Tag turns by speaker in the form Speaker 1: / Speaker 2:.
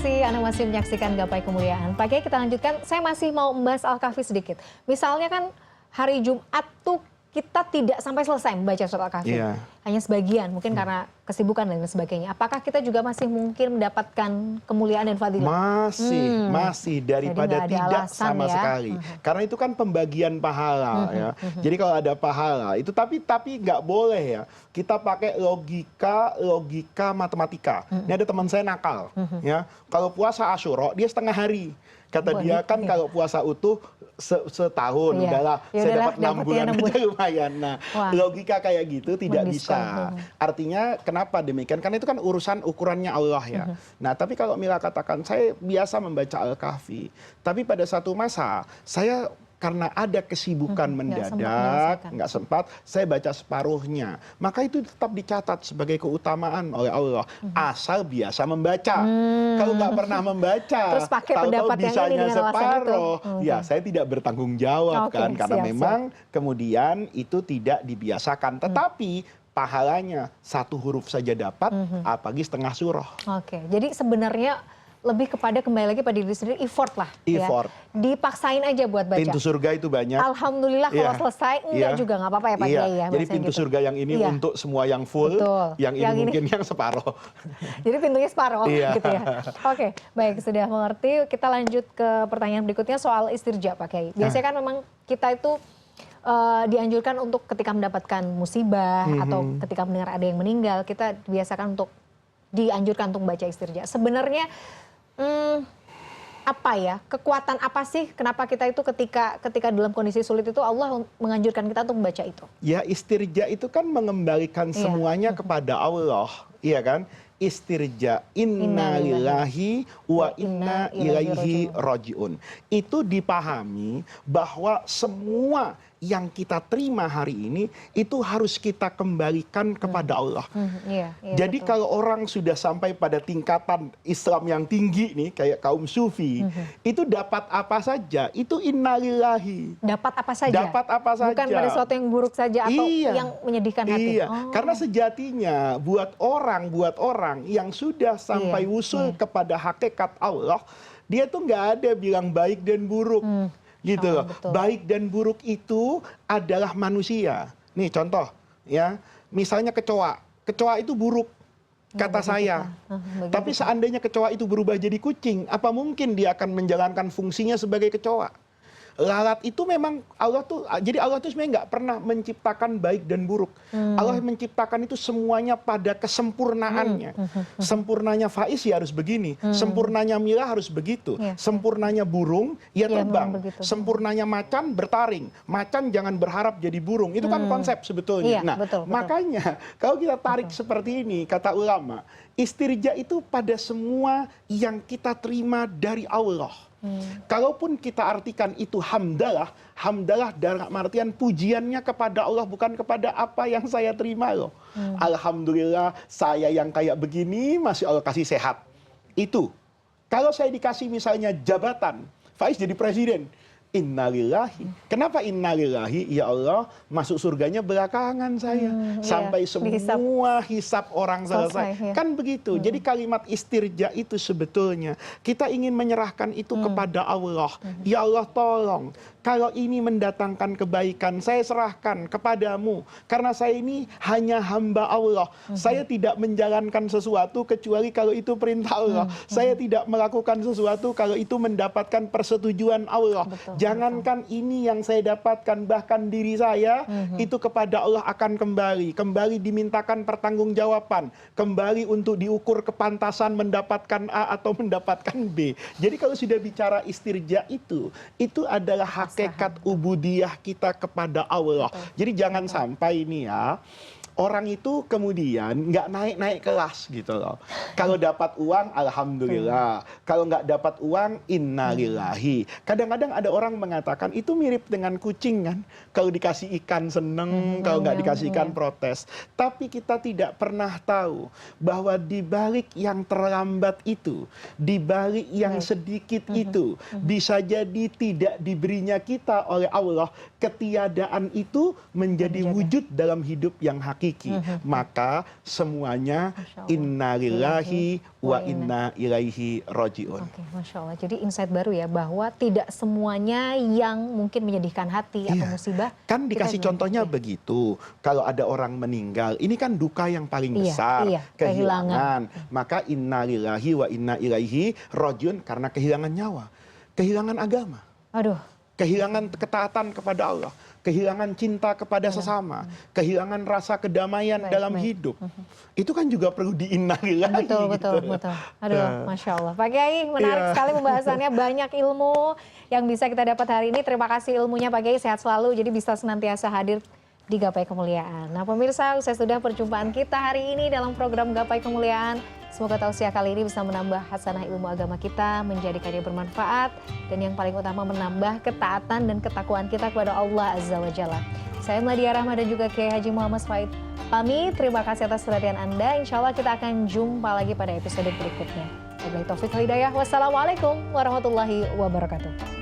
Speaker 1: kasih, Anda masih menyaksikan Gapai Kemuliaan. Pak Kiai, kita lanjutkan. Saya masih mau membahas Al-Kahfi sedikit. Misalnya kan hari Jumat tuh kita tidak sampai selesai membaca surat Al-Kahfi. Yeah. Hanya sebagian, mungkin karena kesibukan dan sebagainya. Apakah kita juga masih mungkin mendapatkan kemuliaan dan fadilah?
Speaker 2: Masih daripada tidak sama sekali. Karena itu kan pembagian pahala ya. Jadi kalau ada pahala itu tapi nggak boleh ya. Kita pakai logika matematika. Ini ada teman saya nakal ya. Kalau puasa Asyura dia setengah hari. Kata dia kan kalau puasa utuh setahun, udahlah saya dapat 6 bulan aja lumayan. Nah, logika kayak gitu tidak bisa. Artinya kenapa demikian? Karena itu kan urusan ukurannya Allah ya. Nah, tapi kalau Mila katakan saya biasa membaca Al-Kahfi, tapi pada satu masa saya karena ada kesibukan mendadak, nggak sempat, saya baca separuhnya. Maka itu tetap dicatat sebagai keutamaan oleh Allah. Asal biasa membaca. Kalau nggak pernah membaca, tahu-tahu bisanya separuh, ya saya tidak bertanggung jawab kan. Karena memang kemudian itu tidak dibiasakan. Tetapi pahalanya satu huruf saja dapat, apalagi setengah surah.
Speaker 1: Oke, jadi sebenarnya lebih kepada kembali lagi pada diri sendiri, effort lah.
Speaker 2: Effort.
Speaker 1: Ya. Dipaksain aja buat baca.
Speaker 2: Pintu surga itu banyak.
Speaker 1: Alhamdulillah kalau selesai, enggak juga nggak apa-apa ya Pak Kiai ya.
Speaker 2: Jadi pintu surga yang ini untuk semua yang full, yang ini mungkin yang separuh.
Speaker 1: Jadi pintunya separuh gitu ya. Oke, baik sudah mengerti. Kita lanjut ke pertanyaan berikutnya soal istirja Pak Kiai. Biasanya kan memang kita itu dianjurkan untuk ketika mendapatkan musibah atau ketika mendengar ada yang meninggal, kita biasakan untuk dianjurkan untuk membaca istirja. Sebenarnya apa ya, kekuatan apa sih kenapa kita itu ketika dalam kondisi sulit itu Allah menganjurkan kita untuk membaca itu?
Speaker 2: Ya, istirja itu kan mengembalikan semuanya kepada Allah, iya kan? Istirja, inna lillahi wa inna ilaihi rajiun. Itu dipahami bahwa semua yang kita terima hari ini itu harus kita kembalikan kepada Allah. Jadi betul. Kalau orang sudah sampai pada tingkatan Islam yang tinggi nih, kayak kaum sufi, itu dapat apa saja, itu innalillahi.
Speaker 1: Dapat apa saja?
Speaker 2: Dapat apa saja.
Speaker 1: Bukan pada sesuatu yang buruk saja atau yang menyedihkan hati.
Speaker 2: Karena sejatinya buat orang yang sudah sampai wusul kepada hakikat Allah, dia tuh nggak ada bilang baik dan buruk. Gitu loh. Baik dan buruk itu adalah manusia. Nih contoh ya, misalnya kecoa itu buruk kata saya. Tapi seandainya kecoa itu berubah jadi kucing, apa mungkin dia akan menjalankan fungsinya sebagai kecoa? Lalat itu memang Allah tuh, jadi Allah tuh sebenarnya nggak pernah menciptakan baik dan buruk. Allah menciptakan itu semuanya pada kesempurnaannya. Sempurnanya Faiz ya harus begini, sempurnanya Mila harus begitu, sempurnanya burung ya terbang, sempurnanya macan bertaring, macan jangan berharap jadi burung. Itu kan konsep sebetulnya. Nah, makanya kalau kita tarik seperti ini, kata ulama, istirja itu pada semua yang kita terima dari Allah. Kalaupun kita artikan itu hamdalah dalam artian pujiannya kepada Allah, bukan kepada apa yang saya terima loh. Alhamdulillah saya yang kayak begini masih Allah kasih sehat. Itu. Kalau saya dikasih misalnya jabatan, Faiz jadi presiden. Innalillahi. Kenapa innalillahi? Ya Allah, masuk surganya belakangan saya. Sampai semua hisab orang selesai. Kan begitu. Jadi kalimat istirja itu sebetulnya kita ingin menyerahkan itu kepada Allah. Ya Allah tolong, kalau ini mendatangkan kebaikan, saya serahkan kepadamu. Karena saya ini hanya hamba Allah. Saya tidak menjalankan sesuatu kecuali kalau itu perintah Allah. Saya tidak melakukan sesuatu kalau itu mendapatkan persetujuan Allah. Jangankan ini yang saya dapatkan, bahkan diri saya itu kepada Allah akan kembali dimintakan pertanggungjawaban, kembali untuk diukur kepantasan mendapatkan A atau mendapatkan B. Jadi kalau sudah bicara istirja itu adalah hakikat ubudiyah kita kepada Allah. Jadi jangan sampai ini ya, orang itu kemudian nggak naik kelas gitu loh. Kalau dapat uang, alhamdulillah. Kalau nggak dapat uang, innalillahi. Kadang-kadang ada orang mengatakan itu mirip dengan kucing kan. Kalau dikasih ikan seneng, kalau nggak dikasih ikan protes. Tapi kita tidak pernah tahu bahwa di balik yang terlambat itu, di balik yang sedikit itu, bisa jadi tidak diberinya kita oleh Allah, ketiadaan itu menjadi wujud dalam hidup yang hakiki. hakiki. Maka semuanya innalillahi wa inna ilaihi roji'un.
Speaker 1: Oke, Masya Allah. Jadi insight baru ya, bahwa tidak semuanya yang mungkin menyedihkan hati atau musibah.
Speaker 2: Kan dikasih contohnya begitu. Kalau ada orang meninggal, ini kan duka yang paling besar, kehilangan. Maka innalillahi wa inna ilaihi roji'un, karena kehilangan nyawa, kehilangan agama.
Speaker 1: Aduh.
Speaker 2: Kehilangan ketaatan kepada Allah, kehilangan cinta kepada sesama, kehilangan rasa kedamaian dalam hidup. Itu kan juga perlu diinnalillahi.
Speaker 1: Betul. Aduh, Masya Allah. Pak Kiai, menarik sekali pembahasannya. Banyak ilmu yang bisa kita dapat hari ini. Terima kasih ilmunya Pak Kiai, sehat selalu. Jadi bisa senantiasa hadir di Gapai Kemuliaan. Nah pemirsa, usai sudah perjumpaan kita hari ini dalam program Gapai Kemuliaan. Semoga tausiah kali ini bisa menambah hasanah ilmu agama kita, menjadikannya bermanfaat, dan yang paling utama menambah ketaatan dan ketakwaan kita kepada Allah Azza wa Jalla. Saya Mladia Rahma dan juga Kiai Haji Muhammad Faid pamit. Terima kasih atas perhatian Anda. Insya Allah kita akan jumpa lagi pada episode berikutnya. Wabillahi taufiq wal hidayah. Wassalamualaikum warahmatullahi wabarakatuh.